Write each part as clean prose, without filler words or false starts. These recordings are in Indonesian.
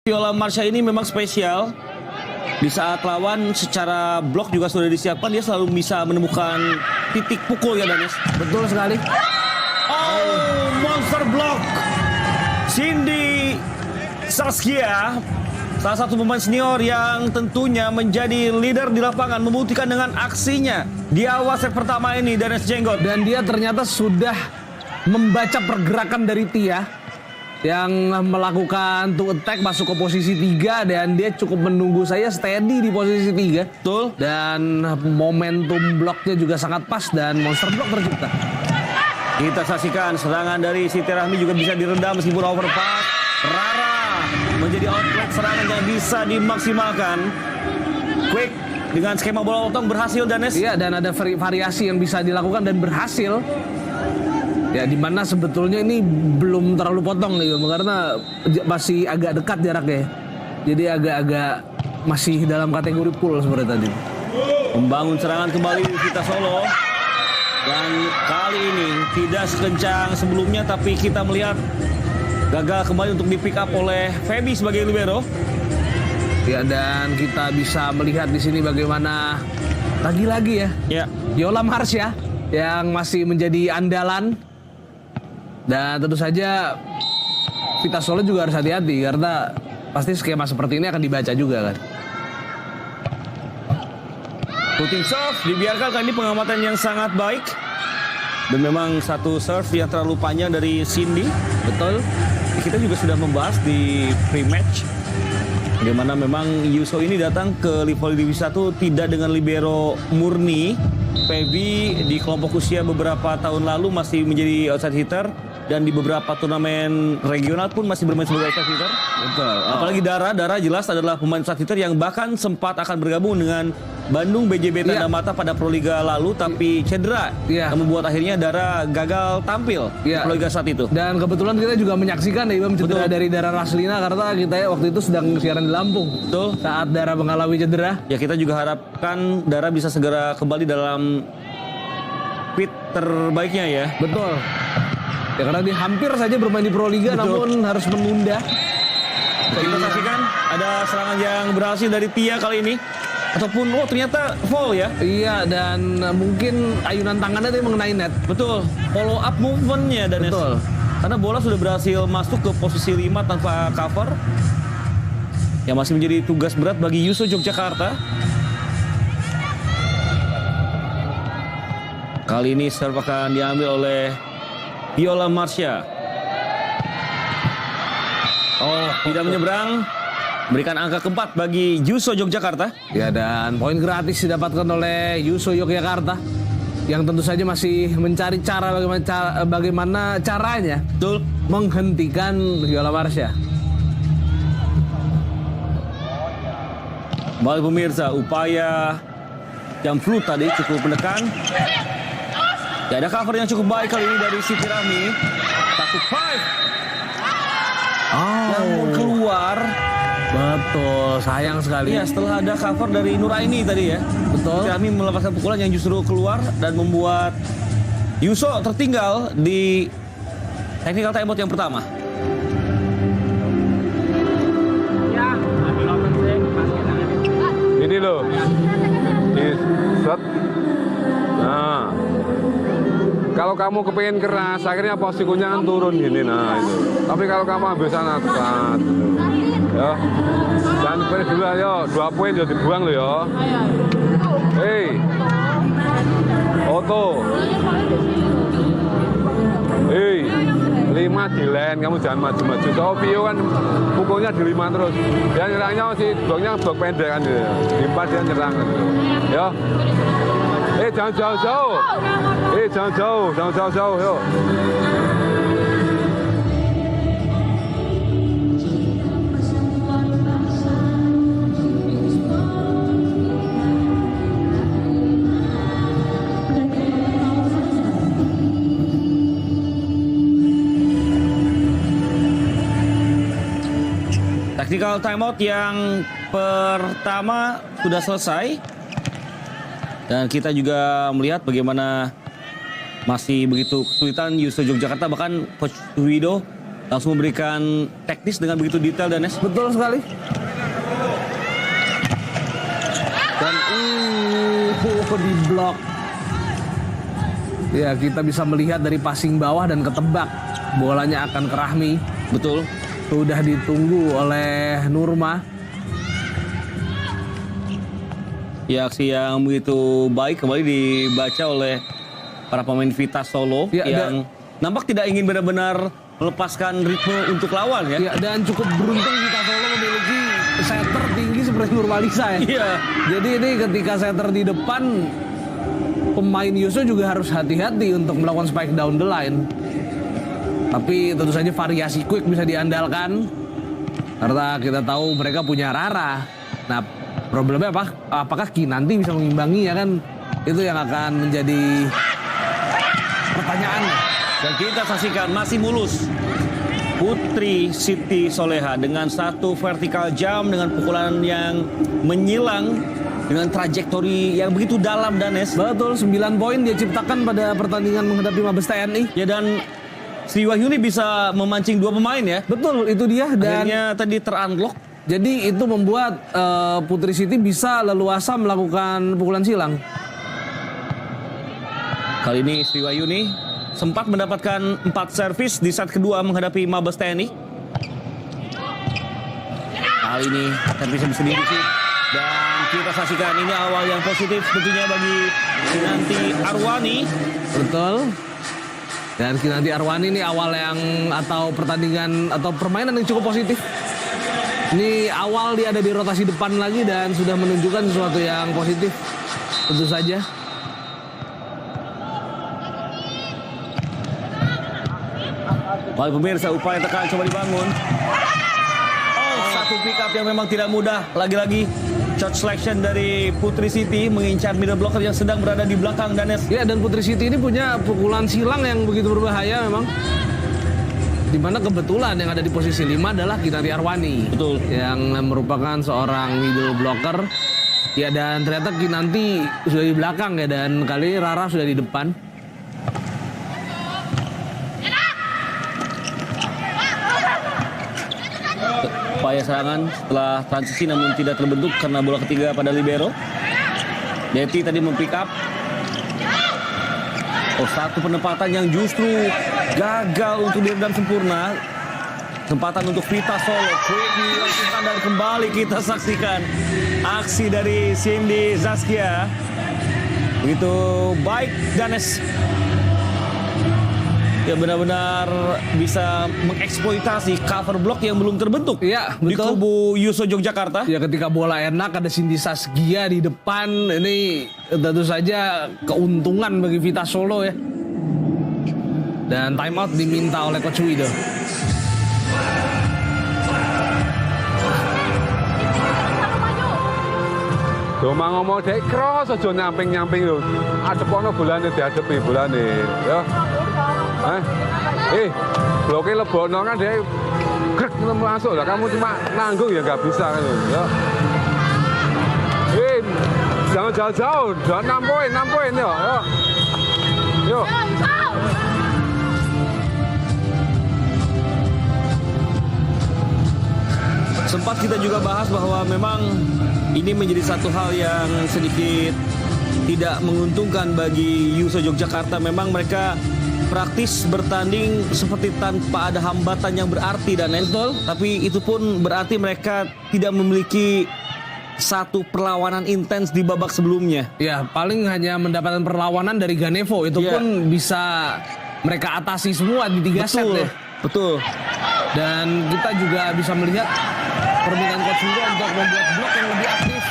Viola Marsha ini memang spesial. Di saat lawan secara blok juga sudah disiapkan, dia selalu bisa menemukan titik pukul ya Danes. Betul sekali. Oh, monster block. Cindy Saskia, salah satu pemain senior yang tentunya menjadi leader di lapangan, membuktikan dengan aksinya di awal set pertama ini, Danes Jenggot. Dan dia ternyata sudah membaca pergerakan dari Tia yang melakukan to attack masuk ke posisi 3, dan dia cukup menunggu saya steady di posisi 3. Betul. Dan momentum bloknya juga sangat pas dan monster block tercipta. Kita saksikan serangan dari Siti Rahmi juga bisa diredam meskipun overpass. Rara menjadi outlet serangan yang bisa dimaksimalkan. Quick dengan skema bola otong berhasil, Danes. Iya, dan ada variasi yang bisa dilakukan dan berhasil. Ya, dimana sebetulnya ini belum terlalu potong nih, karena masih agak dekat jaraknya. Jadi agak-agak masih dalam kategori pull seperti tadi. Membangun serangan kembali Vita Solo. Dan kali ini tidak sekencang sebelumnya, tapi kita melihat gagal kembali untuk di pick up oleh Feby sebagai libero. Ya, dan kita bisa melihat di sini bagaimana lagi-lagi ya. Viola Marsha yang masih menjadi andalan. Dan tentu saja Vita Solo juga harus hati-hati karena pasti skema seperti ini akan dibaca juga kan. Putting serve dibiarkan, kali ini pengamatan yang sangat baik. Dan memang satu serve yang terlalu panjang dari Cindy. Betul. Kita juga sudah membahas di pre-match bagaimana memang Yuso ini datang ke Livoli Divisi 1 tidak dengan libero murni. Feby di kelompok usia beberapa tahun lalu masih menjadi outside hitter. Dan di beberapa turnamen regional pun masih bermain sebagai outside hitter. Betul. Apalagi Dara jelas adalah pemain outside hitter yang bahkan sempat akan bergabung dengan Bandung BJB Tanda Mata pada Proliga lalu, tapi cedera yang membuat akhirnya Dara gagal tampil di Proliga saat itu. Dan kebetulan kita juga menyaksikan Imam cedera dari Dara Raslina karena kita waktu itu sedang siaran di Lampung. Betul. Saat Dara mengalami cedera. Ya, kita juga harapkan Dara bisa segera kembali dalam fit terbaiknya ya. Betul. Ya, karena dia hampir saja bermain di Proliga namun harus menunda. Kita saksikan ada serangan yang berhasil dari Tia kali ini. Ataupun ternyata fall ya. Iya, dan mungkin ayunan tangannya tadi mengenai net. Betul. Follow up movement-nya dan betul. Karena bola sudah berhasil masuk ke posisi 5 tanpa cover. Yang masih menjadi tugas berat bagi Yuso Yogyakarta. Kali ini serve akan diambil oleh Viola Marsha. Tidak menyeberang. Berikan angka keempat bagi Yuso Yogyakarta. Ya, dan poin gratis didapatkan oleh Yuso Yogyakarta. Yang tentu saja masih mencari cara bagaimana caranya menghentikan Viola Marsha. Kembali pemirsa, upaya jump float tadi cukup menekan. Ya, ada cover yang cukup baik kali ini dari Siti Rahmi. Takut 5. Namun keluar. Betul, sayang sekali. Iya, setelah ada cover dari Nuraini tadi ya. Betul. Siti Rahmi melepaskan pukulan yang justru keluar dan membuat Yuso tertinggal di technical timeout yang pertama. Ini loh, di set. Nah, kalau kamu kepingin keras, akhirnya posisinya kan turun gini, nah itu. Tapi kalau kamu ambil sana, tepat. Ya, jangan pilih dulu, ayo 2 poin ya dibuang lo ya. Hei, Oto. Hei, 5 di lane, kamu jangan maju-maju. So, Vio kan pukulnya di 5 terus. Dia nyerangnya masih blok pendek kan. Di 4 dia nyerang kan. Ya. Jangan jauh-jauh. Jangan jauh-jauh, yuk. Technical timeout yang pertama sudah selesai. Dan kita juga melihat bagaimana masih begitu kesulitan Yuso Yogyakarta, bahkan Coach Wido langsung memberikan teknis dengan begitu detail Danes. Betul sekali. Dan di blok. Ya, kita bisa melihat dari passing bawah dan ketebak bolanya akan ke Rahmi. Betul. Sudah ditunggu oleh Nurma. Ya, aksi yang begitu baik kembali dibaca oleh para pemain Vita Solo Ya, yang nampak tidak ingin benar-benar melepaskan ritme untuk lawan ya. Ya, dan cukup beruntung Vita Solo memiliki setter tinggi seperti Nurmalisa ya. Iya. Jadi ini ketika setter di depan, pemain Yuso juga harus hati-hati untuk melakukan spike down the line. Tapi tentu saja variasi quick bisa diandalkan karena kita tahu mereka punya Rara. Nah, problemnya apa? Apakah Kinanti bisa mengimbangi ya kan? Itu yang akan menjadi pertanyaan. Dan kita saksikan masih mulus Putri Siti Soleha dengan satu vertikal jam dengan pukulan yang menyilang dengan trajektori yang begitu dalam Danes. Betul, 9 poin dia ciptakan pada pertandingan menghadapi Mabes TNI. Ya, dan Sri Wahyuni bisa memancing 2 pemain ya. Betul, itu dia. Dan Akhirnya tadi terunlock. jadi itu membuat Putri Siti bisa leluasa melakukan pukulan silang. Kali ini Sri Wahyuni sempat mendapatkan 4 servis di set kedua menghadapi Mabes TNI. Kali ini servisnya bisa diisi. Dan kita saksikan ini awal yang positif tentunya bagi Kinanti Arwani. Betul. Dan Kinanti Arwani ini awal yang atau pertandingan atau permainan yang cukup positif. Ini awal dia ada di rotasi depan lagi dan sudah menunjukkan sesuatu yang positif. Tentu saja. Baik pemirsa, upaya tekan coba dibangun. Oh, satu pick up yang memang tidak mudah. Lagi-lagi shot selection dari Putri Siti mengincar middle blocker yang sedang berada di belakang Danes. Ya, dan Putri Siti ini punya pukulan silang yang begitu berbahaya memang. Dimana kebetulan yang ada di posisi 5 adalah Kinanti Arwani. Betul. Yang merupakan seorang middle blocker. Ya, dan ternyata Kinanti sudah di belakang ya, dan kali ini Rara sudah di depan. Upaya serangan setelah transisi namun tidak terbentuk karena bola ketiga pada libero. Deti tadi mempick up. Oh, satu penempatan yang justru gagal untuk diredam sempurna. Kesempatan untuk Vita Solo. Quick dilakukan dan kembali kita saksikan aksi dari Cindy Zaskia. Begitu baik Danes. Ya, benar-benar bisa mengeksploitasi cover block yang belum terbentuk. Iya, Di betul. kubu Yuso Yogyakarta. Ya, ketika bola enak ada Cindy Saskia di depan, ini tentu saja keuntungan bagi Vita Solo ya. Dan timeout diminta oleh Coach Wido. Doma ngomong dek cross aja nyamping-nyamping lho. Adepono bolane diadepi bolane, ya. Bloke lebono kan dek grek masuk lah, kamu cuma nanggung ya nggak bisa kan ya. Jangan jauh-jauh, jangan 6 poin ya. Yo. Sempat kita juga bahas bahwa memang ini menjadi satu hal yang sedikit tidak menguntungkan bagi Yuso Yogyakarta. Memang mereka praktis bertanding seperti tanpa ada hambatan yang berarti dan entol. Tapi itu pun berarti mereka tidak memiliki satu perlawanan intens di babak sebelumnya. Ya, paling hanya mendapatkan perlawanan dari Ganevo. Itu pun bisa mereka atasi semua di 3 set ya. Betul. Dan kita juga bisa melihat permintaan Coach Wido untuk membuat blok yang lebih aktif.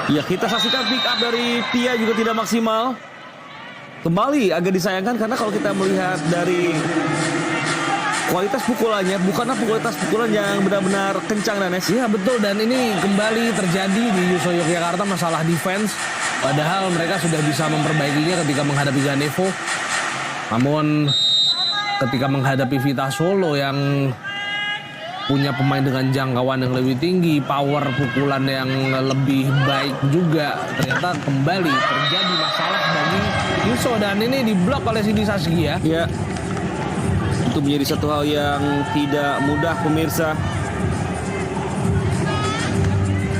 Ya, kita saksikan pick up dari Tia juga tidak maksimal. Kembali agak disayangkan karena kalau kita melihat dari kualitas pukulannya, bukanlah kualitas pukulan yang benar-benar kencang dan es. Iya, betul, dan ini kembali terjadi di Yuso Yogyakarta masalah defense. Padahal mereka sudah bisa memperbaikinya ketika menghadapi Ganevo. Namun ketika menghadapi Vita Solo yang punya pemain dengan jangkauan yang lebih tinggi, power pukulan yang lebih baik juga, ternyata kembali terjadi masalah bagi Yuso, dan ini diblok oleh Cindy Saskia. Ya. Itu menjadi satu hal yang tidak mudah pemirsa.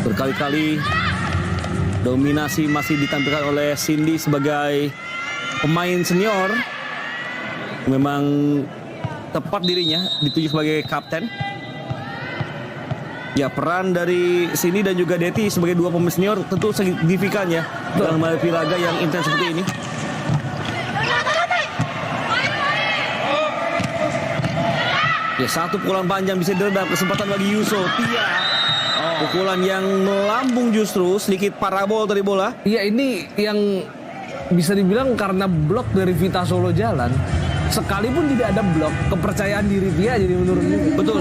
Berkali-kali dominasi masih ditampilkan oleh Cindy sebagai pemain senior. Memang tepat dirinya dituju sebagai kapten. Ya, peran dari Cindy dan juga Deti sebagai dua pemain senior tentu signifikan ya dalam menghadapi laga yang intens seperti ini. Ya, satu pukulan panjang bisa diredam, kesempatan bagi Yuso. Tia. Pukulan yang melambung justru sedikit parabol tadi bola. Iya, ini yang bisa dibilang karena blok dari Vita Solo jalan. Sekalipun tidak ada blok, kepercayaan diri dia jadi menurun juga. Betul.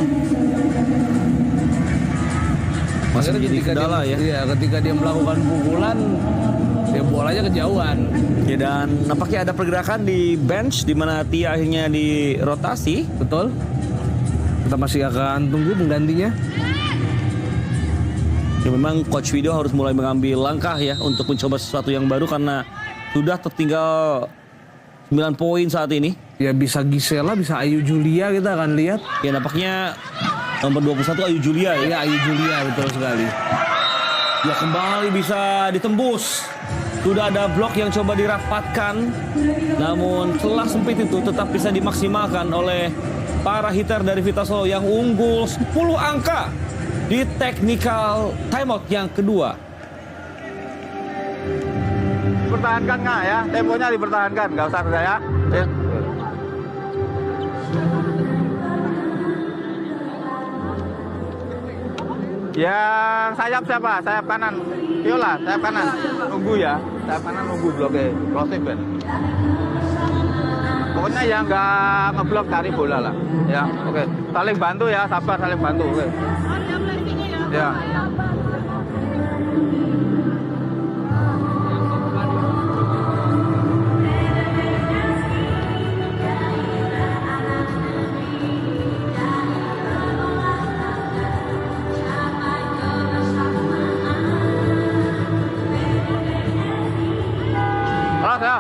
Masih menjadi kendala ya. Iya, ketika dia melakukan pukulan, ya bolanya kejauhan. Ya, dan nampaknya ada pergerakan di bench di mana Tia akhirnya dirotasi. Betul. Kita masih akan tunggu penggantinya. Ya, memang Coach Wido harus mulai mengambil langkah ya untuk mencoba sesuatu yang baru karena sudah tertinggal 9 poin saat ini. Ya bisa Gisela, bisa Ayu Julia, kita akan lihat. Ya, nampaknya nomor 21 Ayu Julia ya. Ya Ayu Julia, betul sekali. Ya, kembali bisa ditembus. Sudah ada blok yang coba dirapatkan. Namun celah sempit itu tetap bisa dimaksimalkan oleh para hitter dari Vita Solo yang unggul 10 angka di technical timeout yang kedua. Dipertahankan nggak ya? Temponya dipertahankan, nggak usah saya. Yang sayap siapa? Sayap kanan. Viola, sayap kanan. Nunggu ya. Sayap kanan nunggu bloknya. Closing Ben. Pokoknya yang nggak ngeblok cari bola lah. Ya, oke. Saling bantu ya, sabar saling bantu. Oke. Ya. Halo, ya.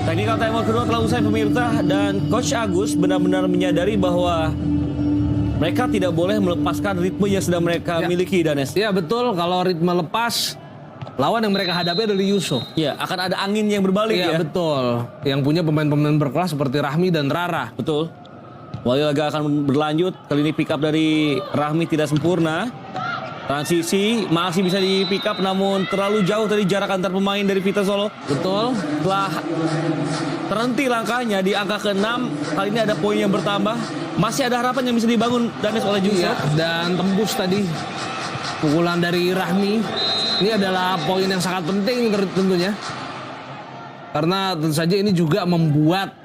Technical timeout kedua telah usai pemirsa, dan Coach Agus benar-benar menyadari bahwa mereka tidak boleh melepaskan ritme yang sedang mereka miliki, Danes. Ya betul, kalau ritme lepas, lawan yang mereka hadapi adalah Yuso. Ya, akan ada angin yang berbalik ya. Betul, yang punya pemain-pemain berkelas seperti Rahmi dan Rara. Betul. Wali laga akan berlanjut, kali ini pick up dari Rahmi tidak sempurna. Transisi masih bisa di pick up namun terlalu jauh dari jarak antar pemain dari Vita Solo. Betul. Setelah terhenti langkahnya di angka ke-6, kali ini ada poin yang bertambah. Masih ada harapan yang bisa dibangun Danes oleh Yuso. Iya, dan tembus tadi pukulan dari Rahmi. Ini adalah poin yang sangat penting tentunya. Karena tentu saja ini juga membuat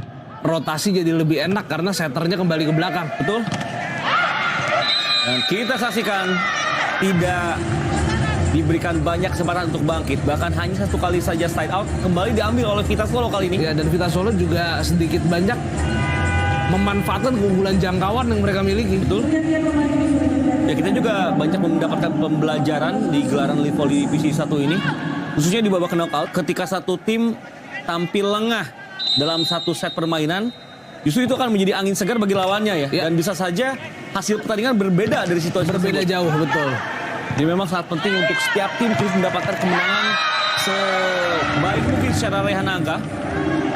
rotasi jadi lebih enak karena setternya kembali ke belakang. Betul. Dan kita saksikan tidak diberikan banyak kesempatan untuk bangkit. Bahkan hanya satu kali saja slide out kembali diambil oleh Vita Solo kali ini. Ya, dan Vita Solo juga sedikit banyak memanfaatkan keunggulan jangkauan yang mereka miliki. Betul. Ya, kita juga banyak mendapatkan pembelajaran di gelaran Elite Volley Divisi 1 ini. Khususnya di babak knockout ketika satu tim tampil lengah dalam satu set permainan, justru itu akan menjadi angin segar bagi lawannya ya. Dan bisa saja hasil pertandingan berbeda dari situasi Berbeda tersebut. jauh, betul. Jadi memang sangat penting untuk setiap tim terus mendapatkan kemenangan sebaik mungkin secara rehan angka.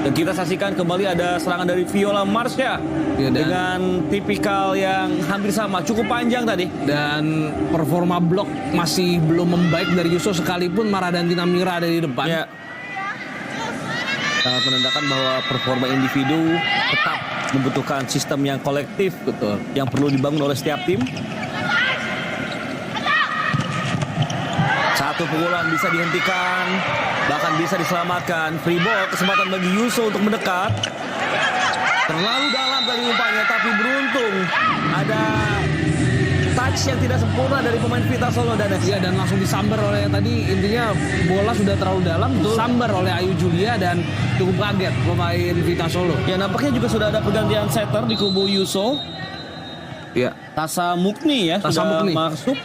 Dan kita saksikan kembali ada serangan dari Viola Marsha dengan tipikal yang hampir sama, cukup panjang tadi. Dan performa blok masih belum membaik dari Yuso sekalipun Maradanti Namira ada di depan. Ya. Sangat menandakan bahwa performa individu tetap membutuhkan sistem yang kolektif, betul, yang perlu dibangun oleh setiap tim. Satu pukulan bisa dihentikan, bahkan bisa diselamatkan. Free ball, kesempatan bagi Yuso untuk mendekat. Terlalu dalam tadi umpannya, tapi beruntung ada touch yang tidak sempurna dari pemain Vita Solo, Danes. Ya, dan langsung disambar oleh tadi, intinya bola sudah terlalu dalam, disambar oleh Ayu Julia dan cukup kaget pemain Vita Solo. Ya, nampaknya juga sudah ada pergantian setter di kubu Yuso. Ya, Tasa Mukni ya, Tasa sudah Mukni masuk.